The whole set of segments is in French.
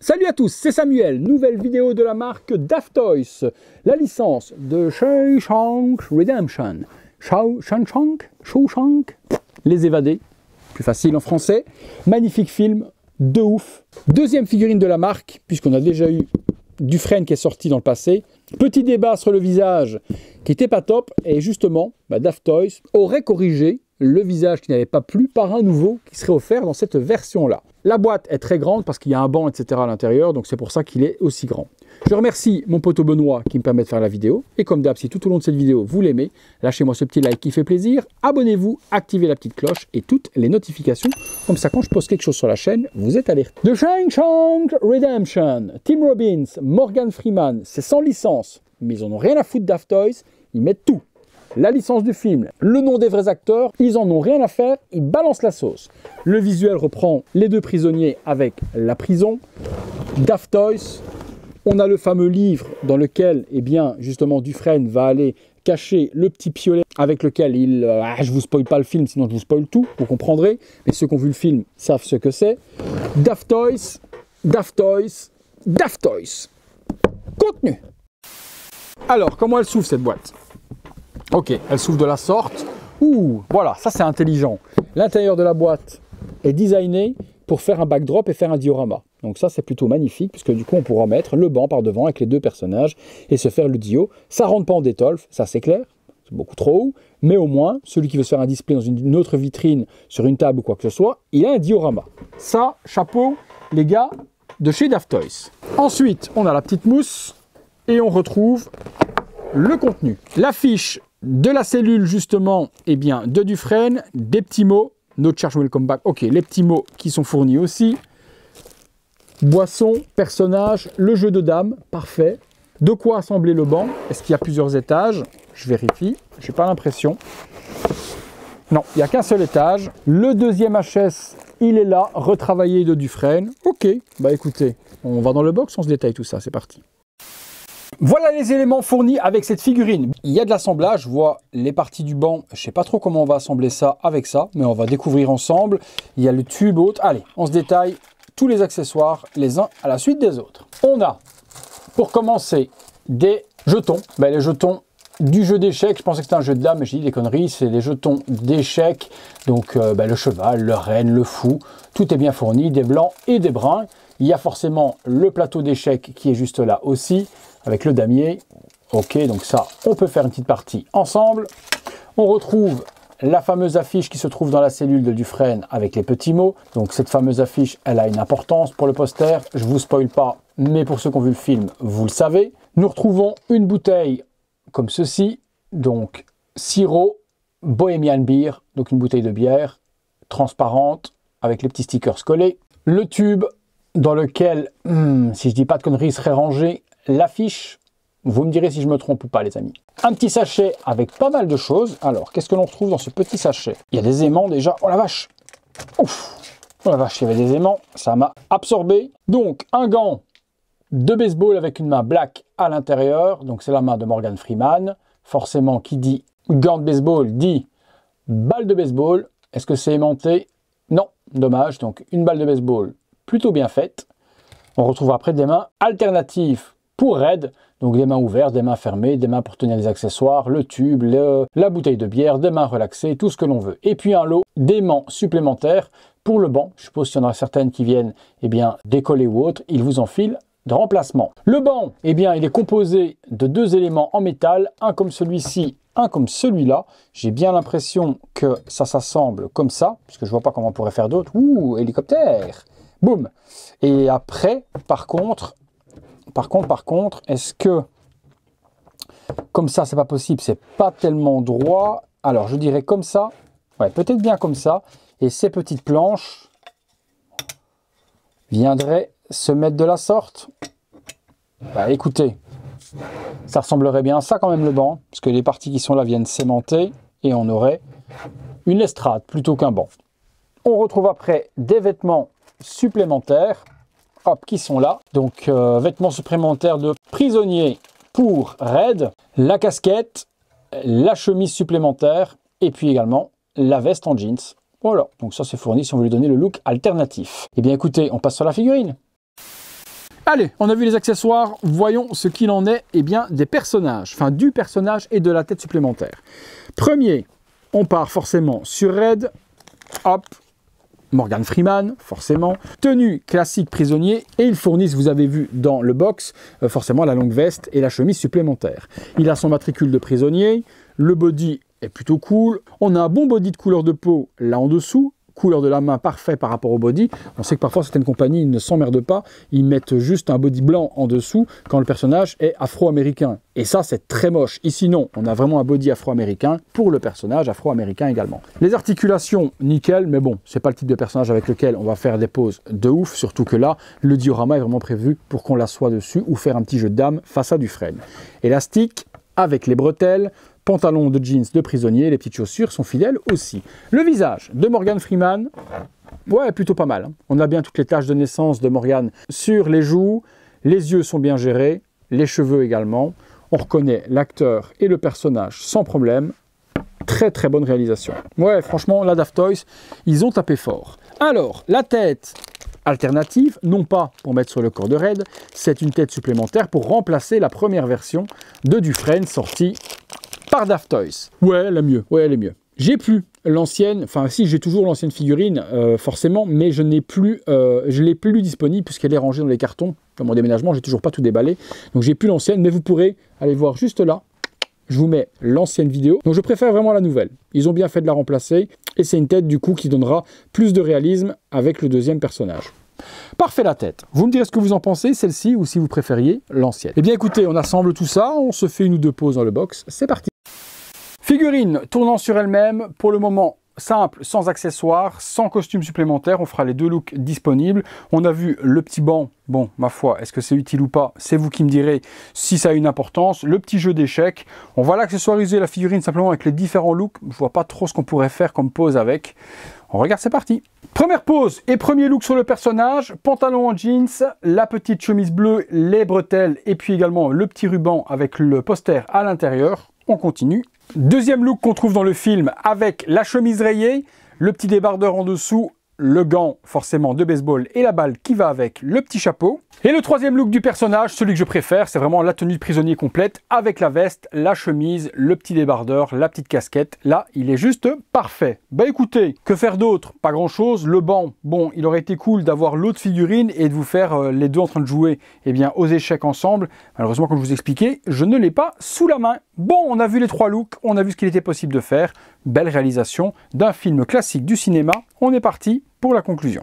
Salut à tous, c'est Samuel, nouvelle vidéo de la marque Daft Toys, la licence de Shawshank Redemption. Shawshank, Les Évadés, plus facile en français. Magnifique film, de ouf. Deuxième figurine de la marque, puisqu'on a déjà eu Dufresne qui est sorti dans le passé. Petit débat sur le visage qui n'était pas top, et justement, Daft Toys aurait corrigé le visage qui n'avait pas plu par un nouveau qui serait offert dans cette version-là. La boîte est très grande parce qu'il y a un banc, etc. à l'intérieur, donc c'est pour ça qu'il est aussi grand. Je remercie mon poteau Benoît qui me permet de faire la vidéo. Et comme d'hab, si tout au long de cette vidéo vous l'aimez, lâchez-moi ce petit like qui fait plaisir, abonnez-vous, activez la petite cloche et toutes les notifications. Comme ça, quand je poste quelque chose sur la chaîne, vous êtes alerté. The Shawshank Redemption, Tim Robbins, Morgan Freeman, c'est sans licence, mais ils en ont rien à foutre Daft Toys, ils mettent tout. La licence du film, le nom des vrais acteurs, ils en ont rien à faire, ils balancent la sauce. Le visuel reprend les deux prisonniers avec la prison. Daft Toys, on a le fameux livre dans lequel, justement, Dufresne va aller cacher le petit piolet avec lequel il... je vous spoil pas le film, sinon je vous spoil tout, vous comprendrez. Mais ceux qui ont vu le film savent ce que c'est. Daft Toys, Daft Toys, Daft Toys. Contenu. Alors, comment elle s'ouvre cette boîte ? Ok, elle s'ouvre de la sorte. Ouh, voilà, ça c'est intelligent. L'intérieur de la boîte est designé pour faire un backdrop et faire un diorama. Donc ça c'est plutôt magnifique, puisque du coup on pourra mettre le banc par devant avec les deux personnages et se faire le dio. Ça rentre pas en détolf, ça c'est clair, c'est beaucoup trop haut, mais au moins, celui qui veut se faire un display dans une autre vitrine, sur une table ou quoi que ce soit, il a un diorama. Ça, chapeau, les gars de chez Daft Toys. Ensuite, on a la petite mousse et on retrouve le contenu. L'affiche de la cellule justement, de Dufresne, des petits mots, no charge welcome back, ok, les petits mots qui sont fournis aussi, boisson, personnage, le jeu de dames, parfait, de quoi assembler le banc, est-ce qu'il y a plusieurs étages, je vérifie, j'ai pas l'impression, non, il n'y a qu'un seul étage, le deuxième HS, il est là, retravaillé de Dufresne, ok, écoutez, on va dans le box, on se détaille tout ça, c'est parti. Voilà les éléments fournis avec cette figurine. Il y a de l'assemblage, je vois les parties du banc. Je ne sais pas trop comment on va assembler ça avec ça, mais on va découvrir ensemble. Il y a le tube haute. Allez, on se détaille tous les accessoires les uns à la suite des autres. On a, pour commencer, des jetons. Les jetons du jeu d'échecs. Je pensais que c'était un jeu de dames, mais j'ai dit des conneries. C'est des jetons d'échecs. Donc le cheval, le renne, le fou. Tout est bien fourni, des blancs et des bruns. Il y a forcément le plateau d'échecs qui est juste là aussi, avec le damier. Ok, donc ça, on peut faire une petite partie ensemble. On retrouve la fameuse affiche qui se trouve dans la cellule de Dufresne avec les petits mots. Donc cette fameuse affiche, elle a une importance pour le poster. Je ne vous spoil pas, mais pour ceux qui ont vu le film, vous le savez. Nous retrouvons une bouteille comme ceci. Donc sirop Bohemian Beer, donc une bouteille de bière transparente avec les petits stickers collés. Le tube dans lequel, si je dis pas de conneries, il serait rangé l'affiche. Vous me direz si je me trompe ou pas, les amis. Un petit sachet avec pas mal de choses. Alors, qu'est-ce que l'on retrouve dans ce petit sachet? Il y a des aimants déjà. Oh la vache! Ouf! Oh la vache, il y avait des aimants. Ça m'a absorbé. Donc, un gant de baseball avec une main black à l'intérieur. Donc, c'est la main de Morgan Freeman. Forcément, qui dit gant de baseball dit balle de baseball. Est-ce que c'est aimanté? Non, dommage. Donc, une balle de baseball plutôt bien faite. On retrouve après des mains alternatives pour Red, donc des mains ouvertes, des mains fermées, des mains pour tenir des accessoires, le tube, la bouteille de bière, des mains relaxées, tout ce que l'on veut. Et puis un lot d'aimants supplémentaires pour le banc. Je suppose qu'il y en a certaines qui viennent décoller ou autre, il vous en file de remplacement. Le banc, il est composé de deux éléments en métal, un comme celui-ci, un comme celui-là. J'ai bien l'impression que ça s'assemble comme ça, puisque je vois pas comment on pourrait faire d'autre. Ouh, hélicoptère! Boum. Et après, par contre, est-ce que comme ça, c'est pas possible, c'est pas tellement droit. Alors, je dirais comme ça. Ouais, peut-être bien comme ça. Et ces petites planches viendraient se mettre de la sorte. Écoutez, ça ressemblerait bien à ça quand même le banc, parce que les parties qui sont là viennent s'aimanter et on aurait une estrade plutôt qu'un banc. On retrouve après des vêtements supplémentaires, hop, qui sont là. Donc vêtements supplémentaires de prisonnier pour Red, la casquette, la chemise supplémentaire et puis également la veste en jeans. Voilà, donc ça c'est fourni si on veut lui donner le look alternatif. Eh bien écoutez, on passe sur la figurine. Allez, on a vu les accessoires, voyons ce qu'il en est des personnages, enfin du personnage et de la tête supplémentaire. Premier, on part forcément sur Red, hop, Morgan Freeman, forcément, tenue classique prisonnier, et ils fournissent, vous avez vu dans le box, forcément la longue veste et la chemise supplémentaire. Il a son matricule de prisonnier, le body est plutôt cool, on a un bon body de couleur de peau là en dessous, couleur de la main parfait par rapport au body. On sait que parfois certaines compagnies ne s'emmerdent pas, ils mettent juste un body blanc en dessous quand le personnage est afro-américain. Et ça c'est très moche. Ici non, on a vraiment un body afro-américain pour le personnage afro-américain également. Les articulations, nickel, mais bon, c'est pas le type de personnage avec lequel on va faire des poses de ouf, surtout que là, le diorama est vraiment prévu pour qu'on l'assoie dessus ou faire un petit jeu de dames face à Dufresne. Élastique, avec les bretelles, pantalon de jeans de prisonnier, les petites chaussures sont fidèles aussi. Le visage de Morgan Freeman, ouais, plutôt pas mal. On a bien toutes les taches de naissance de Morgan sur les joues, les yeux sont bien gérés, les cheveux également. On reconnaît l'acteur et le personnage sans problème. Très très bonne réalisation. Ouais, franchement, la Daft Toys, ils ont tapé fort. Alors, la tête alternative, non pas pour mettre sur le corps de Red, c'est une tête supplémentaire pour remplacer la première version de Dufresne sortie par Daft Toys. Ouais, elle est mieux. Ouais, elle est mieux. J'ai plus l'ancienne, enfin si, j'ai toujours l'ancienne figurine, forcément, mais je l'ai plus disponible puisqu'elle est rangée dans les cartons. Dans mon déménagement, j'ai toujours pas tout déballé. Donc j'ai plus l'ancienne, mais vous pourrez aller voir juste là. Je vous mets l'ancienne vidéo. Donc je préfère vraiment la nouvelle. Ils ont bien fait de la remplacer. Et c'est une tête du coup qui donnera plus de réalisme avec le deuxième personnage. Parfait la tête. Vous me direz ce que vous en pensez, celle-ci, ou si vous préfériez l'ancienne. Eh bien écoutez, on assemble tout ça, on se fait une ou deux pauses dans le box. C'est parti. Figurine tournant sur elle-même, pour le moment simple, sans accessoires, sans costume supplémentaire. On fera les deux looks disponibles. On a vu le petit banc. Bon, ma foi, est-ce que c'est utile ou pas? C'est vous qui me direz si ça a une importance. Le petit jeu d'échecs. On va l'accessoiriser la figurine simplement avec les différents looks. Je vois pas trop ce qu'on pourrait faire comme pose avec. On regarde, c'est parti. Première pose et premier look sur le personnage. Pantalon en jeans, la petite chemise bleue, les bretelles et puis également le petit ruban avec le poster à l'intérieur. On continue. Deuxième look qu'on trouve dans le film avec la chemise rayée, le petit débardeur en dessous, le gant forcément de baseball et la balle qui va avec le petit chapeau. Et le troisième look du personnage, celui que je préfère, c'est vraiment la tenue de prisonnier complète avec la veste, la chemise, le petit débardeur, la petite casquette. Là, il est juste parfait. Bah écoutez, que faire d'autre? Pas grand chose. Le banc, bon, il aurait été cool d'avoir l'autre figurine et de vous faire les deux en train de jouer aux échecs ensemble. Malheureusement, comme je vous expliquais, je ne l'ai pas sous la main. Bon, on a vu les trois looks, on a vu ce qu'il était possible de faire. Belle réalisation d'un film classique du cinéma. On est parti pour la conclusion.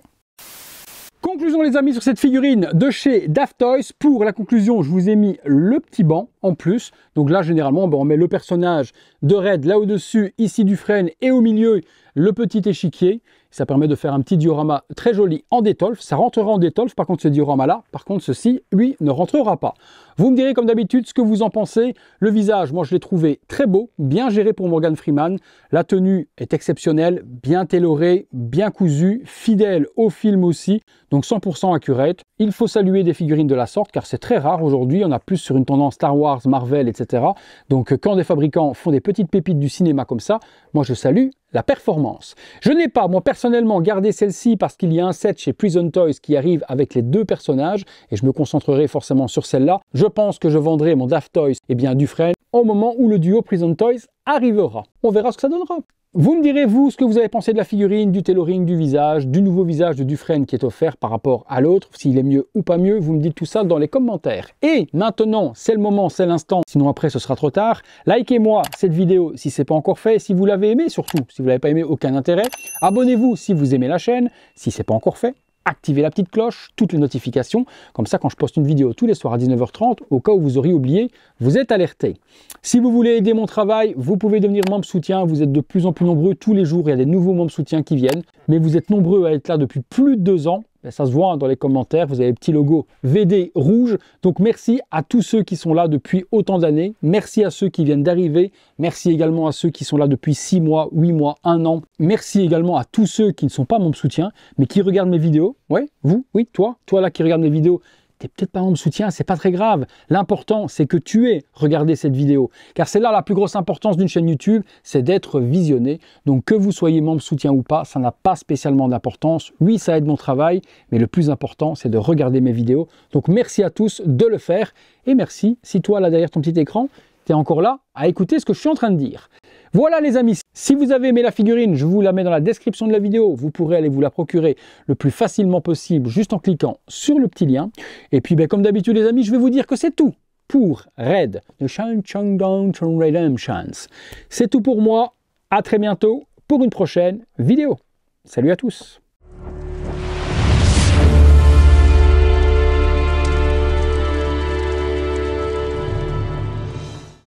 Conclusion les amis sur cette figurine de chez Daft Toys. Pour la conclusion, je vous ai mis le petit banc en plus. Donc là, généralement, on met le personnage de Red là au-dessus, ici Dufresne, et au milieu, le petit échiquier. Ça permet de faire un petit diorama très joli en détolf. Ça rentrera en détolf, par contre, ce diorama-là. Par contre, ceci, lui, ne rentrera pas. Vous me direz, comme d'habitude, ce que vous en pensez. Le visage, moi, je l'ai trouvé très beau, bien géré pour Morgan Freeman. La tenue est exceptionnelle, bien tailorée, bien cousue, fidèle au film aussi. Donc 100% accurate. Il faut saluer des figurines de la sorte, car c'est très rare aujourd'hui. On a plus sur une tendance Star Wars, Marvel, etc. Donc quand des fabricants font des petites pépites du cinéma comme ça, moi, je salue la performance. Je n'ai pas, moi personnellement, gardé celle-ci parce qu'il y a un set chez Prison Toys qui arrive avec les deux personnages et je me concentrerai forcément sur celle-là. Je pense que je vendrai mon Daft Toys Dufresne au moment où le duo Prison Toys arrivera. On verra ce que ça donnera. Vous me direz, vous, ce que vous avez pensé de la figurine, du tailoring, du visage, du nouveau visage de Dufresne qui est offert par rapport à l'autre, s'il est mieux ou pas mieux, vous me dites tout ça dans les commentaires. Et maintenant, c'est le moment, c'est l'instant, sinon après ce sera trop tard. Likez-moi cette vidéo si ce n'est pas encore fait, si vous l'avez aimé surtout, si vous ne l'avez pas aimé, aucun intérêt. Abonnez-vous si vous aimez la chaîne, si ce n'est pas encore fait. Activez la petite cloche, toutes les notifications, comme ça quand je poste une vidéo tous les soirs à 19h30, au cas où vous auriez oublié, vous êtes alerté. Si vous voulez aider mon travail, vous pouvez devenir membre soutien, vous êtes de plus en plus nombreux, tous les jours il y a des nouveaux membres soutien qui viennent, mais vous êtes nombreux à être là depuis plus de 2 ans, ça se voit dans les commentaires, vous avez le petit logo VD rouge, donc merci à tous ceux qui sont là depuis autant d'années, merci à ceux qui viennent d'arriver, merci également à ceux qui sont là depuis 6 mois, 8 mois, 1 an, merci également à tous ceux qui ne sont pas membres soutien, mais qui regardent mes vidéos, ouais, vous, oui, toi là qui regarde mes vidéos, tu n'es peut-être pas membre soutien, c'est pas très grave. L'important, c'est que tu aies regardé cette vidéo. Car c'est là la plus grosse importance d'une chaîne YouTube, c'est d'être visionné. Donc que vous soyez membre soutien ou pas, ça n'a pas spécialement d'importance. Oui, ça aide mon travail, mais le plus important, c'est de regarder mes vidéos. Donc merci à tous de le faire. Et merci si toi, là derrière ton petit écran, tu es encore là à écouter ce que je suis en train de dire. Voilà les amis, si vous avez aimé la figurine, je vous la mets dans la description de la vidéo. Vous pourrez aller vous la procurer le plus facilement possible juste en cliquant sur le petit lien. Et puis comme d'habitude les amis, je vais vous dire que c'est tout pour Red, The Shang Chang Dong Redemptions. C'est tout pour moi, à très bientôt pour une prochaine vidéo. Salut à tous.